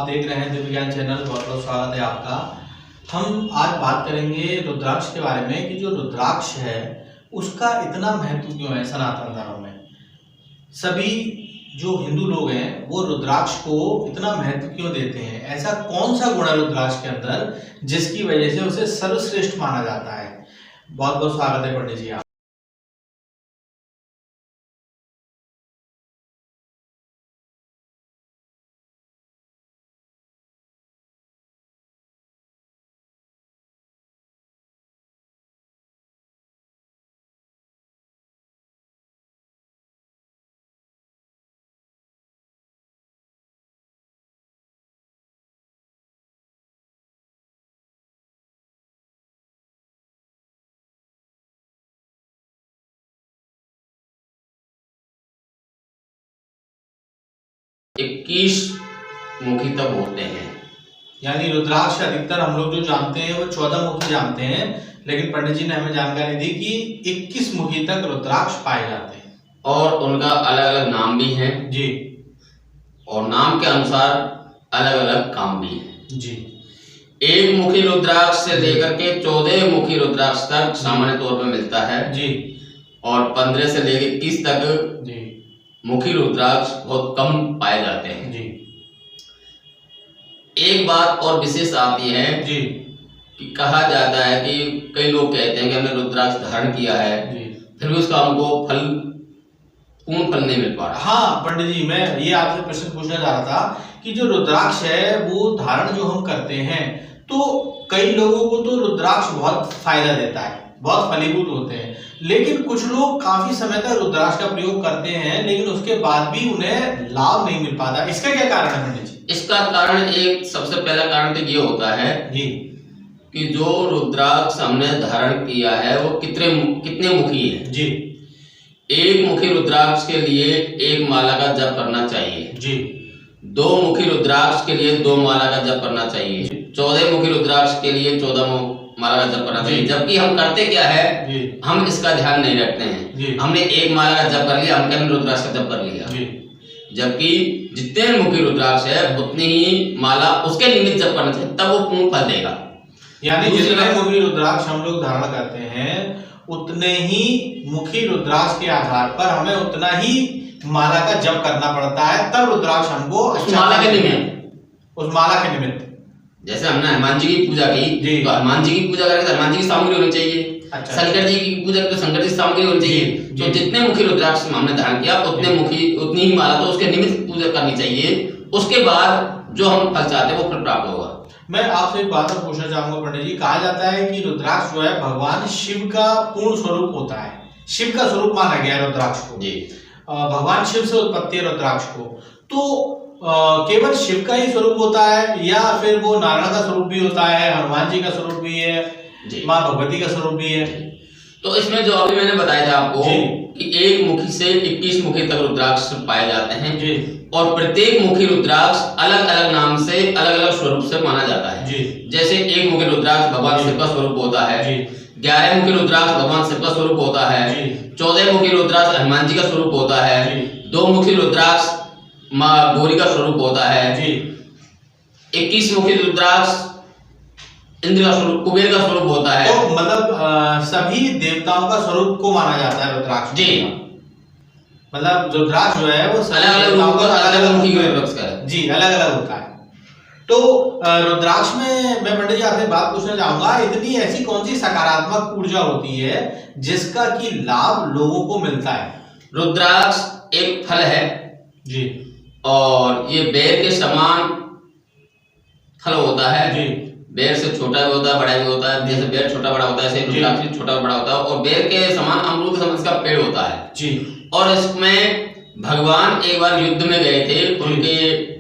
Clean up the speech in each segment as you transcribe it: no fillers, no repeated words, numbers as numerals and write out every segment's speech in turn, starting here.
आप देख रहे हैं दिव्य ज्ञान चैनल। बहुत बहुत स्वागत है आपका। हम आज बात करेंगे रुद्राक्ष के बारे में कि जो रुद्राक्ष है उसका इतना महत्व क्यों है सनातन धर्म में। सभी जो हिंदू लोग हैं वो रुद्राक्ष को इतना महत्व क्यों देते हैं, ऐसा कौन सा गुण है रुद्राक्ष के अंदर जिसकी वजह से उसे सर्वश्रेष्ठ माना जाता है। बहुत बहुत स्वागत है पंडित जी आप। इक्कीस मुखी तक होते हैं, यानी रुद्राक्ष अधिकतर हम लोग जो जानते हैं वो 14 मुखी जानते हैं, लेकिन पंडित जी ने हमें जानकारी दी कि 21 मुखी तक रुद्राक्ष पाए जाते हैं और उनका अलग अलग नाम भी है जी, और नाम के अनुसार अलग अलग काम भी है जी। एक मुखी रुद्राक्ष से लेकर के 14 मुखी रुद्राक्ष तक सामान्य तौर पर मिलता है जी, और 15 से लेकर 21 तक जी मुखी रुद्राक्ष बहुत कम पाए जाते हैं जी। एक बात और विशेष आती है जी कि कहा जाता है कि कई लोग कहते हैं कि हमने रुद्राक्ष धारण किया है जी, फिर भी उसका हमको पूर्ण फल नहीं मिल पा रहा। हाँ पंडित जी, मैं ये आपसे प्रश्न पूछना चाह रहा था कि जो रुद्राक्ष है वो धारण जो हम करते हैं तो कई लोगों को तो रुद्राक्ष बहुत फायदा देता है, बहुत फलीभूत होते हैं, लेकिन कुछ लोग काफी समय तक रुद्राक्ष का प्रयोग करते हैं लेकिन उसके बाद भी उन्हें लाभ नहीं मिल पाता। इसका क्या कारण है पंडित जी? इसका कारण एक सबसे पहला कारण तो ये होता है जी कि जो रुद्राक्ष हमने धारण किया है वो कितने मुखी है जी। एक मुखी रुद्राक्ष के लिए एक माला का जप करना चाहिए जी। दो मुखी रुद्राक्ष के लिए 2 माला का जप करना चाहिए 14 मुखी रुद्राक्ष के लिए 14 माला का जप करना चाहिए। जबकि हम करते क्या है जी, हम इसका ध्यान नहीं रखते हैं। हमने एक माला का जप कर लिया, हम कहते रुद्राक्ष का जप कर लिया, जबकि जितने मुखी रुद्राक्ष है उतनी ही माला उसके निमित्त जप करना चाहिए, तब वो पूर्ण फल देगा। यानी जितने मुखी रुद्राक्ष हम लोग धारण करते हैं उतने ही मुखी रुद्राक्ष के आधार पर हमें उतना ही माला का जप करना पड़ता है, तब रुद्राक्ष हमको उस माला के निमित्त, उस माला के निमित्त। जैसे हमने हनुमान जी की पूजा की तो हनुमान जी की पूजा करें तो हनुमान जी की सामग्री होनी चाहिए। अच्छा। शंकर जी की पूजा तो शंकर जी की सामग्री होनी चाहिए। तो जितने मुखी रुद्राक्ष हमने धारण किया उतनी ही माला तो उसके निमित्त पूजा करनी चाहिए, उसके बाद जो हम फल चाहते हैं वो फल प्राप्त होगा। मैं आपसे एक बात और पूछना चाहूंगा पंडित जी, कहा जाता है कि रुद्राक्ष जो है भगवान शिव का पूर्ण स्वरूप होता है, शिव का स्वरूप माना गया है रुद्राक्ष को जी। भगवान शिव से उत्पत्ति है रुद्राक्ष को, तो केवल शिव का ही स्वरूप होता है या फिर वो नारायण का स्वरूप भी होता है, हनुमान जी का स्वरूप भी है, माँ भगवती का स्वरूप भी है? तो इसमें जो अभी मैंने बताया था आपको कि एक मुखी से 21 मुखी तक रुद्राक्ष पाए जाते हैं जी। और प्रत्येक मुखी रुद्राक्ष अलग अलग नाम से अलग अलग स्वरूप से माना जाता है जी। जैसे एक मुखी रुद्राक्ष भगवान शिव का स्वरूप होता है, 11 मुखी रुद्राक्ष भगवान शिव का स्वरूप होता है, 14 मुखी रुद्राक्ष हनुमान जी का स्वरूप होता है, 2 मुखी रुद्राक्ष माँ गौरी का स्वरूप होता है, 21 मुखी रुद्राक्ष इंद्र का स्वरूप, कुबेर का स्वरूप होता है। तो मतलब सभी देवताओं का स्वरूप को माना जाता है रुद्राक्ष जी। मतलब रुद्राक्ष जो है वो अलग अलग जी अलग अलग होता है। तो रुद्राक्ष में मैं पंडित जी आपसे बात पूछना चाहूंगा, इतनी ऐसी कौन सी सकारात्मक ऊर्जा होती है जिसका कि लाभ लोगों को मिलता है? रुद्राक्ष एक फल है जी और ये बेर के समान फल होता है जी। बेर से छोटा भी होता है, बड़ा भी होता है। जैसे बेर छोटा बड़ा होता है ऐसे रुद्राक्ष भी छोटा बड़ा होता है और बेर के समान अमरूद के समान इसका पेड़ होता है जी। और इसमें भगवान एक बार युद्ध में गए थे, उनके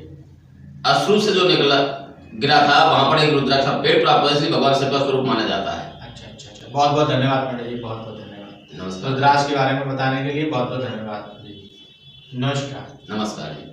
अश्रु से जो गिरा था वहां पर एक रुद्राक्ष का पेड़ प्राप्त हुआ, इसलिए भगवान शिव का स्वरूप माना जाता है। अच्छा अच्छा अच्छा, बहुत बहुत धन्यवाद पंडित जी, बहुत बहुत धन्यवाद। नमस्कार। रुद्राक्ष के बारे में बताने के लिए बहुत बहुत धन्यवाद जी। नमस्कार। नमस्कार।